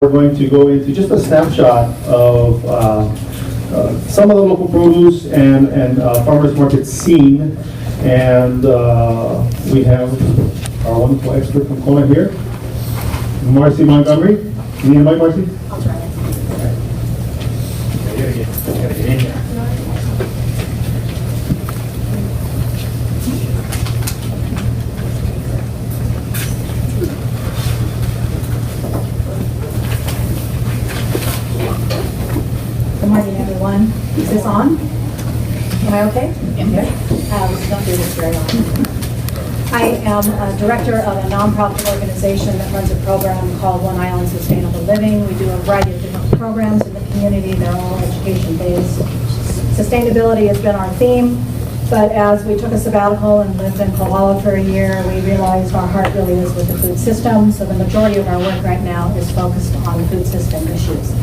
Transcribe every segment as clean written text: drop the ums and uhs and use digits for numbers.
We're going to go into just a snapshot of some of the local produce and farmers market scene. And we have our wonderful expert from Kona here, Marcy Montgomery. You need a mic, Marcy? I'll try it. Gotta get in there. Good morning, everyone. Is this on? Am I okay? Yeah. Don't do this very often. I am a director of a nonprofit organization that runs a program called One Island Sustainable Living. We do a variety of different programs in the community. They're all education-based. Sustainability has been our theme, but as we took a sabbatical and lived in Kohala for a year, we realized our heart really is with the food system, so the majority of our work right now is focused on food system issues.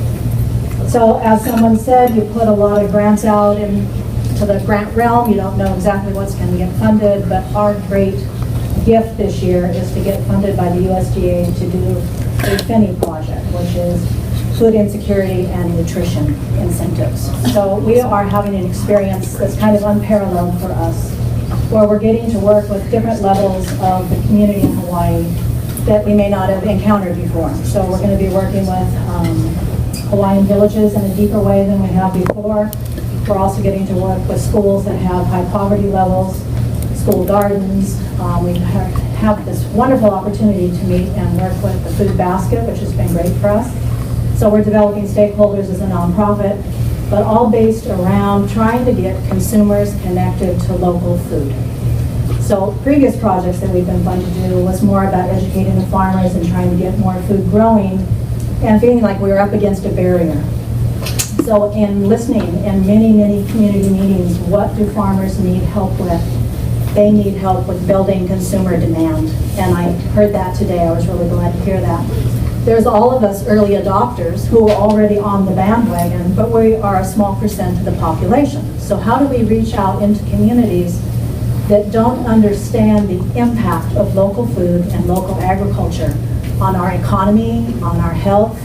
So as someone said, you put a lot of grants out into the grant realm. You don't know exactly what's going to get funded, but our great gift this year is to get funded by the USDA to do a FINI project, which is food insecurity and nutrition incentives. So we are having an experience that's kind of unparalleled for us, where we're getting to work with different levels of the community in Hawaii that we may not have encountered before. So we're going to be working with Hawaiian villages in a deeper way than we have before. We're also getting to work with schools that have high poverty levels, school gardens. We have this wonderful opportunity to meet and work with the food basket, which has been great for us. So we're developing stakeholders as a nonprofit, but all based around trying to get consumers connected to local food. So previous projects that we've been fun to do was more about educating the farmers and trying to get more food growing and feeling like we were up against a barrier. So in listening in many, many community meetings, what do farmers need help with? They need help with building consumer demand. And I heard that today. I was really glad to hear that. There's all of us early adopters who are already on the bandwagon, but we are a small percent of the population. So how do we reach out into communities that don't understand the impact of local food and local agriculture on our economy, on our health,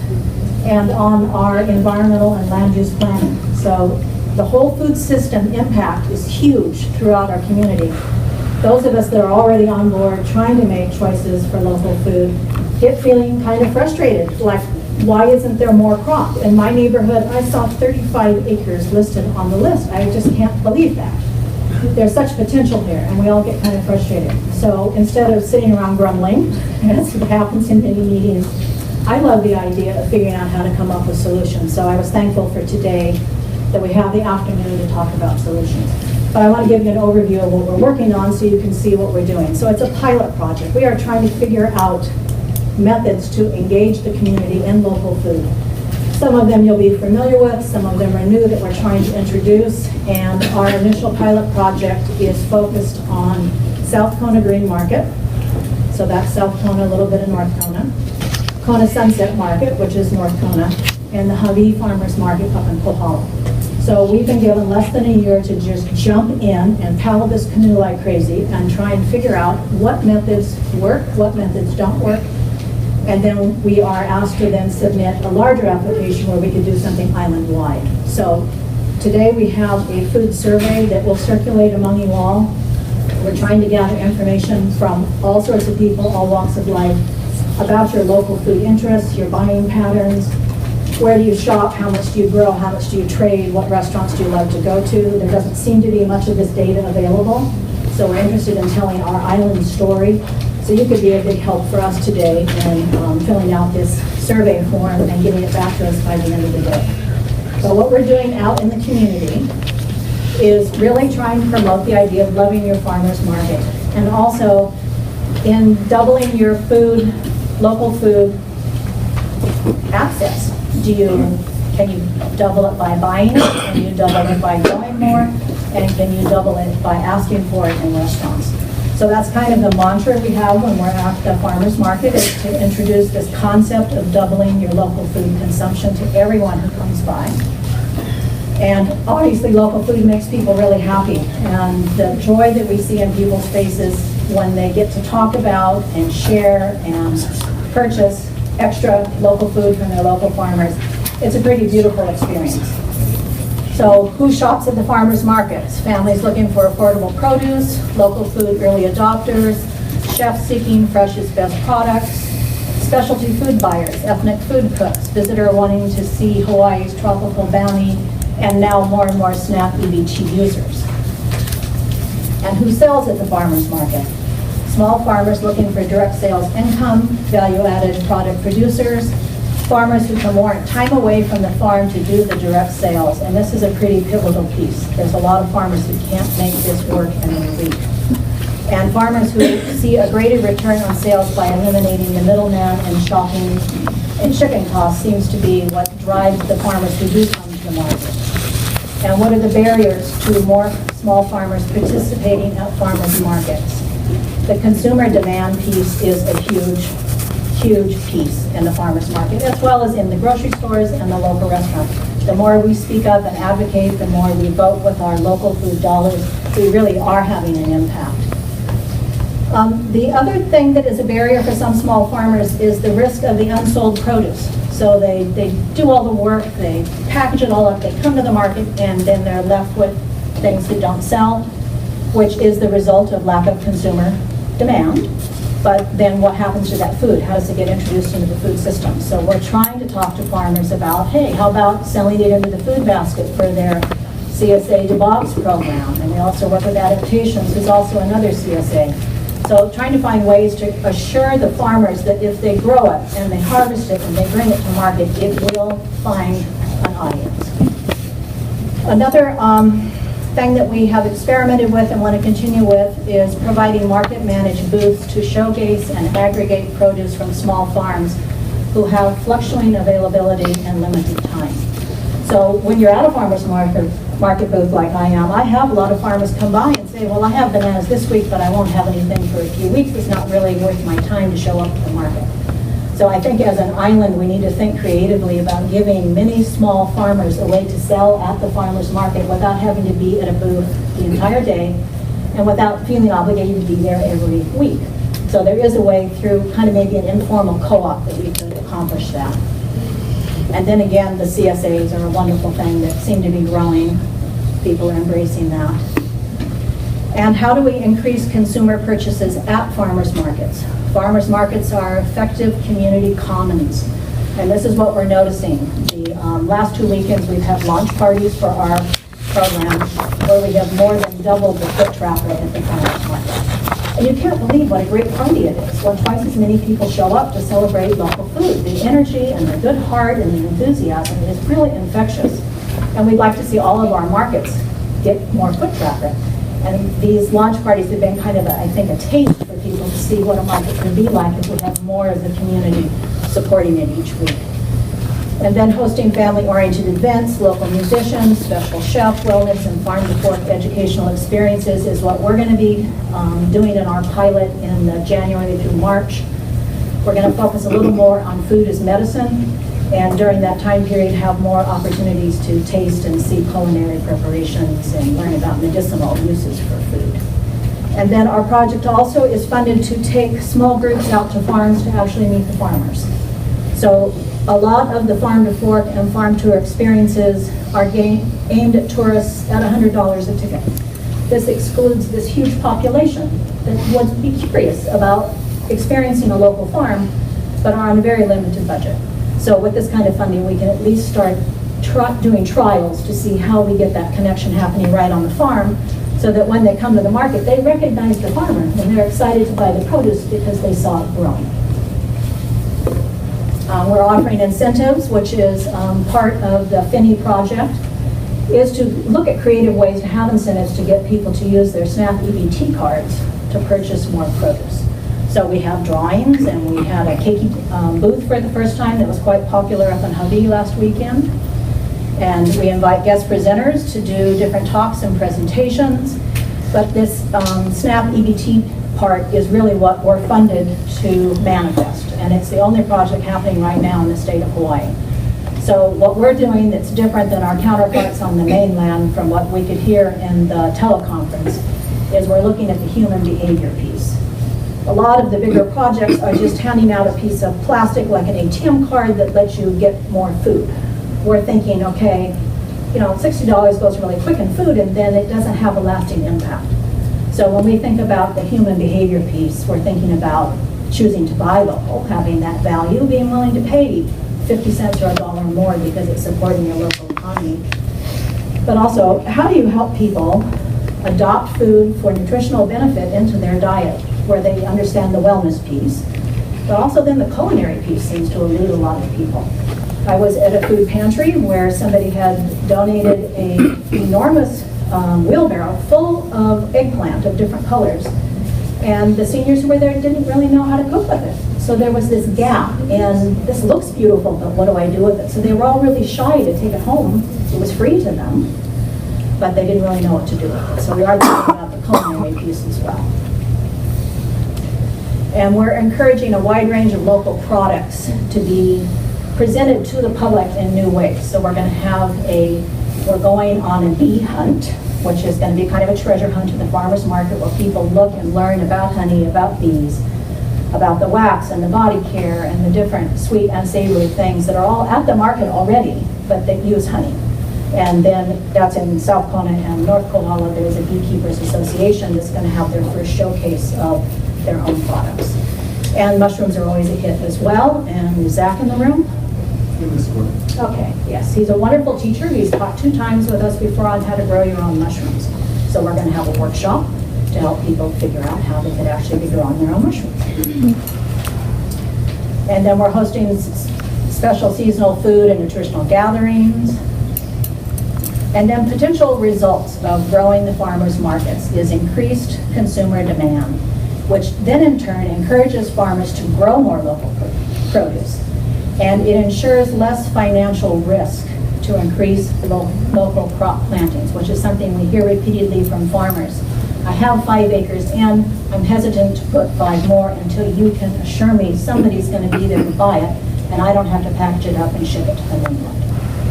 and on our environmental and land use planning? So the whole food system impact is huge throughout our community. Those of us that are already on board trying to make choices for local food get feeling kind of frustrated, like, why isn't there more crop? In my neighborhood, I saw 35 acres listed on the list. I just can't believe that. There's such potential here, and we all get kind of frustrated. So instead of sitting around grumbling, as it happens in many meetings, I love the idea of figuring out how to come up with solutions. So I was thankful for today that we have the afternoon to talk about solutions. But I want to give you an overview of what we're working on so you can see what we're doing. So it's a pilot project. We are trying to figure out methods to engage the community in local food. Some of them you'll be familiar with, some of them are new that we're trying to introduce, and our initial pilot project is focused on South Kona Green Market. So that's South Kona, a little bit of North Kona. Kona Sunset Market, which is North Kona, and the Hawaii Farmers Market up in Kohala. So we've been given less than a year to just jump in and paddle this canoe like crazy and try and figure out what methods work, what methods don't work. And then we are asked to then submit a larger application where we could do something island-wide. So today we have a food survey that will circulate among you all. We're trying to gather information from all sorts of people, all walks of life, about your local food interests, your buying patterns, where do you shop, how much do you grow, how much do you trade, what restaurants do you love to go to. There doesn't seem to be much of this data available, so we're interested in telling our island story. So you could be a big help for us today in filling out this survey form and getting it back to us by the end of the day. So what we're doing out in the community is really trying to promote the idea of loving your farmer's market, and also in doubling your food, local food access. Can you double it by buying it? Can you double it by growing more? And can you double it by asking for it in restaurants? So that's kind of the mantra we have when we're at the farmers market, is to introduce this concept of doubling your local food consumption to everyone who comes by. And obviously local food makes people really happy. And the joy that we see in people's faces when they get to talk about and share and purchase extra local food from their local farmers. It's a pretty beautiful experience. So who shops at the farmers markets? Families looking for affordable produce, local food early adopters, chefs seeking freshest best products, specialty food buyers, ethnic food cooks, visitor wanting to see Hawaii's tropical bounty, and now more and more SNAP EBT users. And who sells at the farmers market? Small farmers looking for direct sales income, value-added product producers, farmers who can warrant time away from the farm to do the direct sales. And this is a pretty pivotal piece. There's a lot of farmers who can't make this work in a week. And farmers who see a greater return on sales by eliminating the middleman and shopping and shipping costs seems to be what drives the farmers who do come to the market. And what are the barriers to more small farmers participating at farmers markets? The consumer demand piece is a huge piece in the farmers market, as well as in the grocery stores and the local restaurants. The more we speak up and advocate, the more we vote with our local food dollars, we really are having an impact. The other thing that is a barrier for some small farmers is the risk of the unsold produce. So they do all the work, they package it all up, they come to the market, and then they're left with things that don't sell, which is the result of lack of consumer demand. But then what happens to that food? How does it get introduced into the food system? So we're trying to talk to farmers about, hey, how about selling it into the food basket for their CSA DeBox program? And we also work with Adaptations, who's also another CSA. So trying to find ways to assure the farmers that if they grow it and they harvest it and they bring it to market, it will find an audience. Another thing that we have experimented with and want to continue with is providing market managed booths to showcase and aggregate produce from small farms who have fluctuating availability and limited time. So when you're at a farmer's market booth like I am, I have a lot of farmers come by and say, well, I have bananas this week, but I won't have anything for a few weeks. It's not really worth my time to show up to the market. So I think as an island, we need to think creatively about giving many small farmers a way to sell at the farmer's market without having to be at a booth the entire day and without feeling obligated to be there every week. So there is a way through kind of maybe an informal co-op that we could accomplish that. And then again, the CSAs are a wonderful thing that seem to be growing. People are embracing that. And how do we increase consumer purchases at farmers markets? Farmers markets are effective community commons. And this is what we're noticing. The last 2 weekends we've had launch parties for our program where we have more than doubled the foot traffic at the farmers market. And you can't believe what a great party it is when twice as many people show up to celebrate local food. The energy and the good heart and the enthusiasm is really infectious. And we'd like to see all of our markets get more foot traffic. And these launch parties have been kind of, I think, a taste for people to see what a market can be like if we have more of the community supporting it each week. And then hosting family-oriented events, local musicians, special chef, wellness, and farm-to-fork educational experiences is what we're going to be doing in our pilot in January through March. We're going to focus a little more on food as medicine, and during that time period have more opportunities to taste and see culinary preparations and learn about medicinal uses for food. And then our project also is funded to take small groups out to farms to actually meet the farmers. So a lot of the farm to fork and farm tour experiences are aimed at tourists at $100 a ticket. This excludes this huge population that would be curious about experiencing a local farm, but are on a very limited budget. So with this kind of funding, we can at least start doing trials to see how we get that connection happening right on the farm, so that when they come to the market, they recognize the farmer and they're excited to buy the produce because they saw it growing. We're offering incentives, which is part of the Finney project, is to look at creative ways to have incentives to get people to use their SNAP EBT cards to purchase more produce. So we have drawings, and we had a keiki booth for the first time that was quite popular up in Hawaii last weekend. And we invite guest presenters to do different talks and presentations. But this SNAP EBT part is really what we're funded to manifest. And it's the only project happening right now in the state of Hawaii. So what we're doing that's different than our counterparts on the mainland from what we could hear in the teleconference is we're looking at the human behavior piece. A lot of the bigger projects are just handing out a piece of plastic like an ATM card that lets you get more food. We're thinking, okay, $60 goes really quick in food, and then it doesn't have a lasting impact. So when we think about the human behavior piece, we're thinking about choosing to buy local, having that value, being willing to pay 50 cents or $1 more because it's supporting your local economy. But also, how do you help people adopt food for nutritional benefit into their diet, where they understand the wellness piece, but also then the culinary piece seems to elude a lot of people. I was at a food pantry where somebody had donated an enormous wheelbarrow full of eggplant of different colors, and the seniors who were there didn't really know how to cook with it. So there was this gap, and this looks beautiful, but what do I do with it? So they were all really shy to take it home. It was free to them, but they didn't really know what to do with it. So we are talking about the culinary piece as well. And we're encouraging a wide range of local products to be presented to the public in new ways. So we're going on a bee hunt, which is going to be kind of a treasure hunt at the farmer's market where people look and learn about honey, about bees, about the wax and the body care and the different sweet and savory things that are all at the market already, but that use honey. And then that's in South Kona and North Kohala. There's a Beekeepers Association that's going to have their first showcase of their own products. And mushrooms are always a hit as well. And is Zach in the room? Okay, yes, he's a wonderful teacher. He's taught 2 times with us before on how to grow your own mushrooms. So we're going to have a workshop to help people figure out how they could actually be growing their own mushrooms. And then we're hosting special seasonal food and nutritional gatherings. And then potential results of growing the farmers markets is increased consumer demand, which then in turn encourages farmers to grow more local produce. And it ensures less financial risk to increase local crop plantings, which is something we hear repeatedly from farmers. I have 5 acres and I'm hesitant to put 5 more until you can assure me somebody's going to be there to buy it and I don't have to package it up and ship it to the mainland.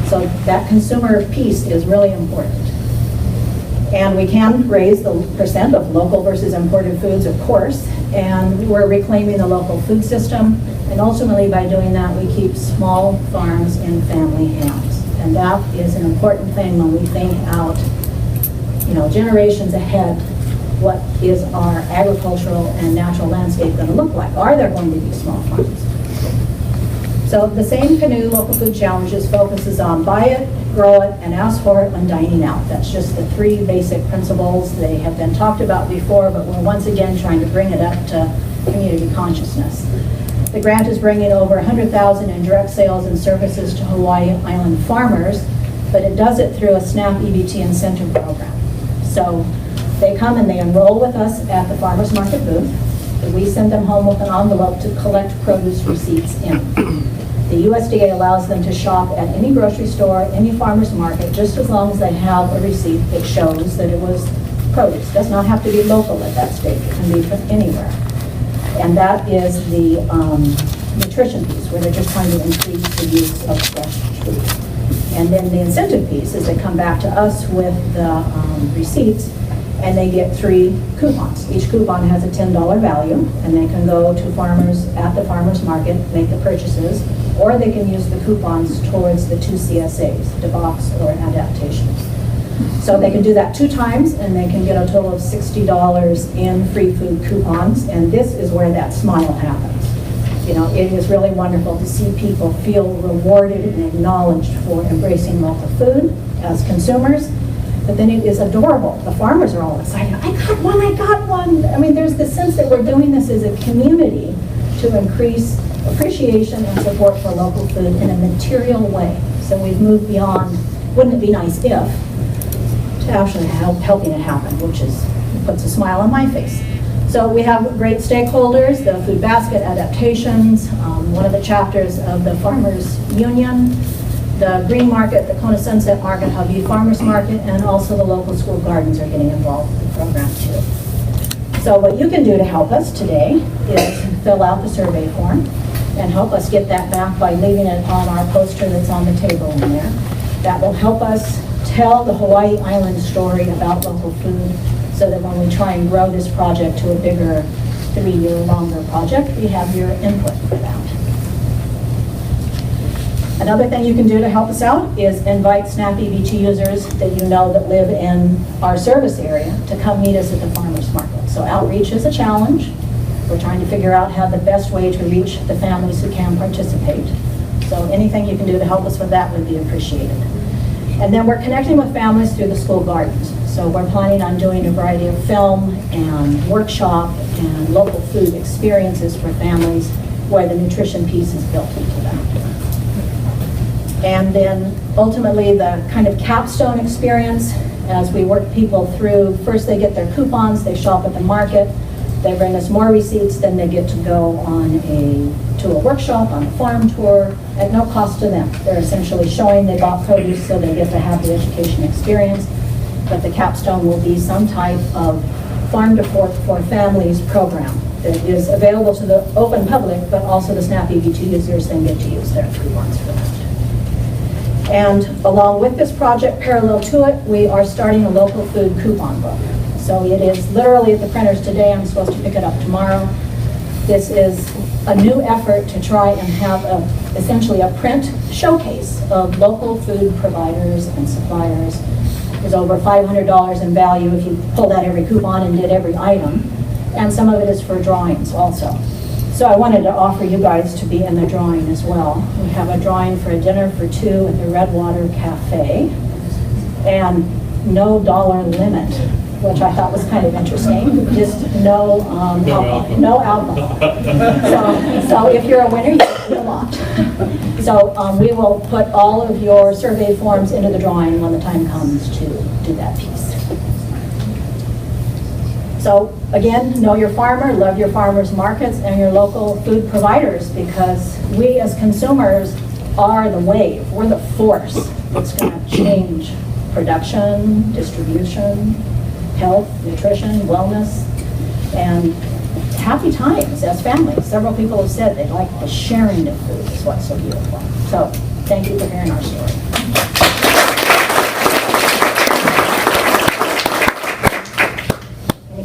So that consumer piece is really important. And we can raise the percent of local versus imported foods, of course, and we're reclaiming the local food system. And ultimately, by doing that, we keep small farms in family hands. And that is an important thing when we think out, generations ahead, what is our agricultural and natural landscape going to look like? Are there going to be small farms? So the Same Canoe Local Food Challenges focuses on buy it, grow it, and ask for it when dining out. That's just the 3 basic principles. They have been talked about before, but we're once again trying to bring it up to community consciousness. The grant is bringing over $100,000 in direct sales and services to Hawaii Island farmers, but it does it through a SNAP EBT incentive program. So they come and they enroll with us at the farmers market booth. We send them home with an envelope to collect produce receipts in. The USDA allows them to shop at any grocery store, any farmer's market, just as long as they have a receipt that shows that it was produce. It does not have to be local at that stage. It can be from anywhere. And that is the nutrition piece, where they're just trying to increase the use of fresh food. And then the incentive piece is they come back to us with the receipts, and they get 3 coupons. Each coupon has a $10 value, and they can go to farmers at the farmer's market, make the purchases, or they can use the coupons towards the 2 CSAs, DeBox or adaptations. So they can do that 2 times, and they can get a total of $60 in free food coupons, and this is where that smile happens. It is really wonderful to see people feel rewarded and acknowledged for embracing local food as consumers. But then it is adorable. The farmers are all excited. I got one. I mean, there's this sense that we're doing this as a community to increase appreciation and support for local food in a material way. So we've moved beyond, wouldn't it be nice if, to actually helping it happen, which puts a smile on my face. So we have great stakeholders, the food basket adaptations, one of the chapters of the Farmers Union, the Green Market, the Kona Sunset Market, Hawaii Farmers Market, and also the local school gardens are getting involved in the program too. So what you can do to help us today is fill out the survey form and help us get that back by leaving it on our poster that's on the table in there. That will help us tell the Hawaii Island story about local food so that when we try and grow this project to a bigger 3-year longer project, we have your input for that. Another thing you can do to help us out is invite Snappy Beachy users that you know that live in our service area to come meet us at the farmers market. So outreach is a challenge. We're trying to figure out how the best way to reach the families who can participate. So anything you can do to help us with that would be appreciated. And then we're connecting with families through the school gardens. So we're planning on doing a variety of film and workshop and local food experiences for families where the nutrition piece is built into that. And then ultimately the kind of capstone experience as we work people through, first they get their coupons, they shop at the market, they bring us more receipts, then they get to go on to a workshop, on a farm tour, at no cost to them. They're essentially showing they bought produce so they get to have the education experience, but the capstone will be some type of farm to fork for families program that is available to the open public, but also the Snappy Beachy users then get to use their coupons for that. And along with this project, parallel to it, we are starting a local food coupon book. So it is literally at the printers today. I'm supposed to pick it up tomorrow. This is a new effort to try and have essentially a print showcase of local food providers and suppliers. There's over $500 in value if you pulled out every coupon and did every item. And some of it is for drawings also. So I wanted to offer you guys to be in the drawing as well. We have a drawing for a dinner for 2 at the Redwater Cafe, and no dollar limit, which I thought was kind of interesting. Just no alcohol. So if you're a winner, you get a lot. So we will put all of your survey forms into the drawing when the time comes to do that piece. So again, know your farmer, love your farmers markets and your local food providers, because we as consumers are the wave. We're the force that's going to change production, distribution, health, nutrition, wellness, and happy times as families. Several people have said they like the sharing of food is what's so beautiful. So thank you for hearing our story.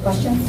Questions?